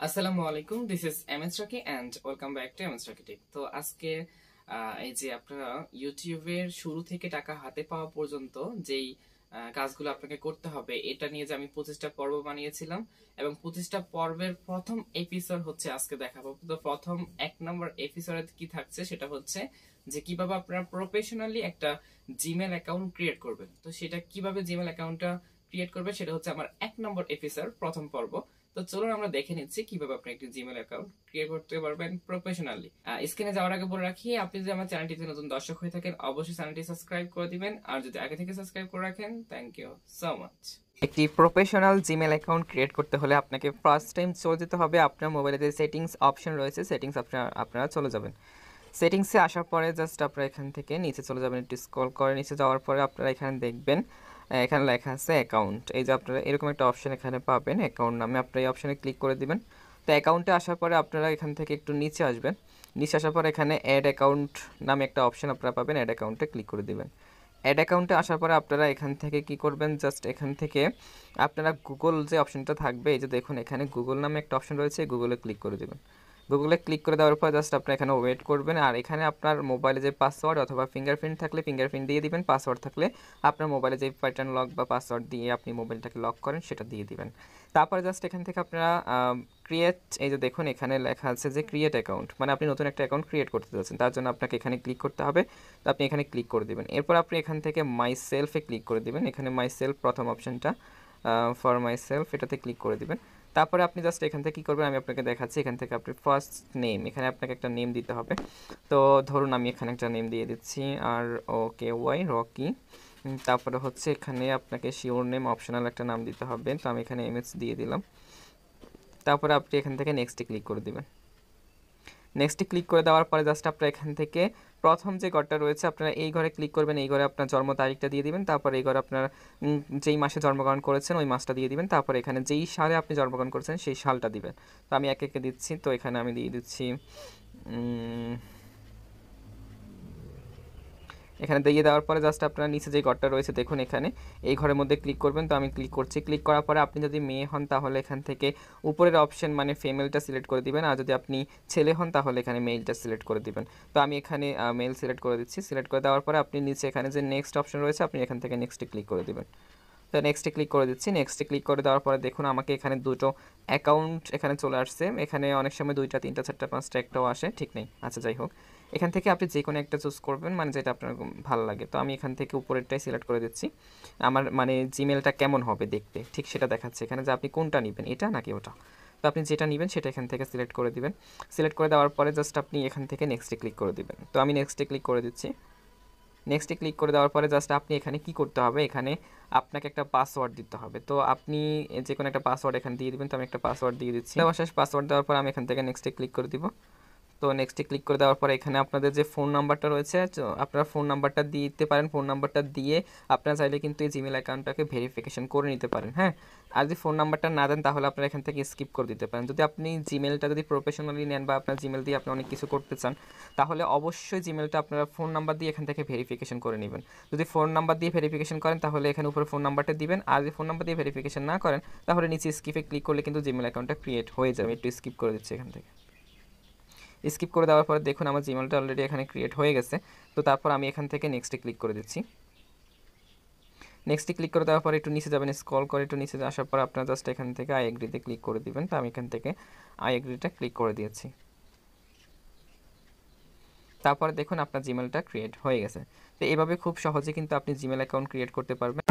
আসসালামু আলাইকুম, this is M S Rocky and welcome back to M S Rocky tech. তো আজকে এই যে আপনারা ইউটিউবের শুরু থেকে টাকা হাতে পাওয়া পর্যন্ত যেই কাজগুলো আপনাকে করতে হবে এটা নিয়ে যে আমি 25টা পর্ব বানিয়েছিলাম এবং 25টা পর্বের প্রথম এপিসোড হচ্ছে আজকে দেখাবো। তো প্রথম 1 নম্বর এপিসোডে কি থাকছে সেটা হচ্ছে যে কিভাবে আপনারা প্রফেশনালি একটা জিমেল অ্যাকাউন্ট ক্রিয়েট করবেন। তো সেটা কিভাবে জিমেল অ্যাকাউন্টটা ক্রিয়েট করবে সেটা হচ্ছে আমার 1 নম্বর এপিসোড প্রথম পর্ব। তো চলুন আমরা দেখে নিচ্ছি কিভাবে আপনি একটি জিমেল অ্যাকাউন্ট ক্রিয়েট করতে পারবেন প্রফেশনালি। স্ক্রিনে যাওয়ার আগে বলে রাখি, আপনি যদি আমার চ্যানেলটিতে নতুন দর্শক হয়ে থাকেন অবশ্যই চ্যানেলটি সাবস্ক্রাইব করে দিবেন, আর যদি আগে থেকে সাবস্ক্রাইব করে রাখেন থ্যাংক ইউ সো মাচ। একটি প্রফেশনাল জিমেল অ্যাকাউন্ট ক্রিয়েট করতে হলে আপনাকে ফার্স্ট টাইম চলে যেতে হবে আপনার মোবাইলে যে সেটিংস অপশন রয়েছে, সেটিংস আপনারা চলে যাবেন। সেটিংসে আসার পরে জাস্ট আপনারা এখান থেকে নিচে চলে যাবেন, একটু স্ক্রল করে নিচে যাওয়ার পরে আপনারা এখানে দেখবেন এখানে লেখা আছে অ্যাকাউন্ট। এই যে আপনারা এরকম একটা অপশন এখানে পাবেন অ্যাকাউন্ট নামে, আপনারা এই অপশনে ক্লিক করে দিবেন। তো অ্যাকাউন্টে আসার পরে আপনারা এখান থেকে একটু নিচে আসবেন, নিচে আসার পরে এখানে অ্যাড অ্যাকাউন্ট নামে একটা অপশন আপনারা পাবেন, অ্যাড অ্যাকাউন্টে ক্লিক করে দিবেন। অ্যাড অ্যাকাউন্টে আসার পরে আপনারা এখান থেকে কি করবেন, জাস্ট এখান থেকে আপনারা গুগল যে অপশনটা থাকবে, এই যে দেখুন এখানে গুগল নামে একটা অপশন রয়েছে, গুগলে ক্লিক করে দেবেন। গুগলে ক্লিক করে দেওয়ার পর জাস্ট আপনি এখানে ওয়েট করবেন, আর এখানে আপনার মোবাইলে যে পাসওয়ার্ড অথবা ফিঙ্গারপ্রিন্ট থাকলে ফিঙ্গারপ্রিন্ট দিয়ে দিবেন, পাসওয়ার্ড থাকলে আপনার মোবাইলে যে প্যাটার্ন লক বা পাসওয়ার্ড দিয়ে আপনি মোবাইলটাকে লক করেন সেটা দিয়ে দিবেন। তারপরে জাস্ট এখান থেকে আপনারা ক্রিয়েট, এই যে দেখুন এখানে লেখা আছে যে ক্রিয়েট অ্যাকাউন্ট, মানে আপনি নতুন একটা অ্যাকাউন্ট ক্রিয়েট করতে যাচ্ছেন, তার জন্য আপনাকে এখানে ক্লিক করতে হবে। তো আপনি এখানে ক্লিক করে দেবেন। এরপর আপনি এখান থেকে মাই সেলফে ক্লিক করে দেবেন, এখানে মাই সেলফ প্রথম অপশনটা, ফর মাই সেলফ এটাতে ক্লিক করে দিবেন। তারপরে আপনি জাস্ট এখান থেকে কী করবেন আমি আপনাকে দেখাচ্ছি। এখান থেকে আপনি ফার্স্ট নেম, এখানে আপনাকে একটা নেম দিতে হবে। তো ধরুন আমি এখানে একটা নেম দিয়ে দিচ্ছি, আর ওকে ওয়াই রকি। তারপরে হচ্ছে এখানে আপনাকে শিওর নেম অপশনাল একটা নাম দিতে হবে, তো আমি এখানে এমএস দিয়ে দিলাম। তারপরে আপনি এখান থেকে নেক্সটে ক্লিক করে দেবেন। নেক্সটে ক্লিক করে দেওয়ার পরে জাস্ট আপনারা এখান থেকে প্রথম যে ঘরটা রয়েছে আপনারা এই ঘরে ক্লিক করবেন, এই ঘরে আপনার জন্ম তারিখটা দিয়ে দিবেন। তারপর এই ঘরে আপনার যেই মাসে জন্মগ্রহণ করেছেন ওই মাসটা দিয়ে দিবেন। তারপর এখানে যেই সালে আপনি জন্মগ্রহণ করেছেন সেই সালটা দিবেন। তো আমি একে একে দিচ্ছি, তো এখানে আমি দিয়ে দিচ্ছি এখানে দিয়ে দেওয়ার পরে জাস্ট আপনার নিচে যে ঘরটা রয়েছে দেখুন এখানে এই ঘরের মধ্যে ক্লিক করবেন। তো আমি ক্লিক করছি, ক্লিক করার পরে আপনি যদি মেয়ে হন তাহলে এখান থেকে উপরের অপশন মানে ফিমেলটা সিলেক্ট করে দিবেন, আর যদি আপনি ছেলে হন তাহলে এখানে মেলটা সিলেক্ট করে দিবেন। তো আমি এখানে মেল সিলেক্ট করে দিচ্ছি। সিলেক্ট করে দেওয়ার পরে আপনি নিচে এখানে যে নেক্সট অপশন রয়েছে আপনি এখান থেকে নেক্সটে ক্লিক করে দিবেন। তো নেক্সটে ক্লিক করে দিচ্ছি। নেক্সটে ক্লিক করে দেওয়ার পরে দেখুন আমাকে এখানে দুটো অ্যাকাউন্ট এখানে চলে আসছে। এখানে অনেক সময় 2টা 3টা 4টা 5টা একটাও আসে, ঠিক নেই, আচ্ছা যাই হোক। এখান থেকে আপনি যে কোনো একটা চুজ করবেন, মানে যেটা আপনার ভালো লাগে। তো আমি এখান থেকে উপরেরটাই সিলেক্ট করে দিচ্ছি। আমার মানে জিমেলটা কেমন হবে দেখতে ঠিক সেটা দেখাচ্ছে এখানে, যে আপনি কোনটা নেবেন, এটা নাকি ওটা। তো আপনি যেটা নেবেন সেটা এখান থেকে সিলেক্ট করে দিবেন। সিলেক্ট করে দেওয়ার পরে জাস্ট আপনি এখান থেকে নেক্সটে ক্লিক করে দিবেন। তো আমি নেক্সটে ক্লিক করে দিচ্ছি। নেক্সটে ক্লিক করে দেওয়ার পরে জাস্ট আপনি এখানে কি করতে হবে, এখানে আপনাকে একটা পাসওয়ার্ড দিতে হবে। তো আপনি যে কোনো একটা পাসওয়ার্ড এখানে দিয়ে দিবেন। তো আমি একটা পাসওয়ার্ড দিয়ে দিচ্ছি। অবশেষ পাসওয়ার্ড দেওয়ার পর আমি এখান থেকে নেক্সটে ক্লিক করে দিব। তো নেক্সটে ক্লিক করে দেওয়ার পরে এখানে আপনাদের যে ফোন নাম্বারটা রয়েছে আপনারা ফোন নাম্বারটা দিতে পারেন। ফোন নাম্বারটা দিয়ে আপনারা চাইলে কিন্তু এই জিমেল অ্যাকাউন্টটাকে ভেরিফিকেশন করে নিতে পারেন, হ্যাঁ। আর যদি ফোন নাম্বারটা না দেন তাহলে আপনারা এখান থেকে স্কিপ করে দিতে পারেন। যদি আপনি জিমেলটা যদি প্রফেশনালি নেন বা আপনার জিমেল দিয়ে আপনি অনেক কিছু করতে চান তাহলে অবশ্যই জিমেলটা আপনারা ফোন নাম্বার দিয়ে এখান থেকে ভেরিফিকেশন করে নেবেন। যদি ফোন নাম্বার দিয়ে ভেরিফিকেশন করেন তাহলে এখানে উপরে ফোন নাম্বারটা দিবেন, আর যদি ফোন নাম্বার দিয়ে ভেরিফিকেশন না করেন তাহলে নিচে স্কিপে ক্লিক করলে কিন্তু জিমেল অ্যাকাউন্টটা ক্রিয়েট হয়ে যাবে। একটু স্কিপ করে দিচ্ছি এখান থেকে। স্কিপ করে দেওয়ার পরে দেখুন আমার জিমেলটা অলরেডি এখানে ক্রিয়েট হয়ে গেছে। তো তারপর আমি এখান থেকে নেক্সটে ক্লিক করে দিচ্ছি। নেক্সটে ক্লিক করে দেওয়ার পরে একটু নিচে যাবেন, স্ক্রল করে একটু নিচে আসার পর আপনার জাস্ট এখান থেকে আই এগ্রিতে ক্লিক করে দিবেন। তো আমি এখান থেকে আই এগ্রিটা ক্লিক করে দিয়েছি। তারপরে দেখুন আপনার জিমেলটা ক্রিয়েট হয়ে গেছে। তো এইভাবে খুব সহজে কিন্তু আপনি জিমেল অ্যাকাউন্ট ক্রিয়েট করতে পারবেন।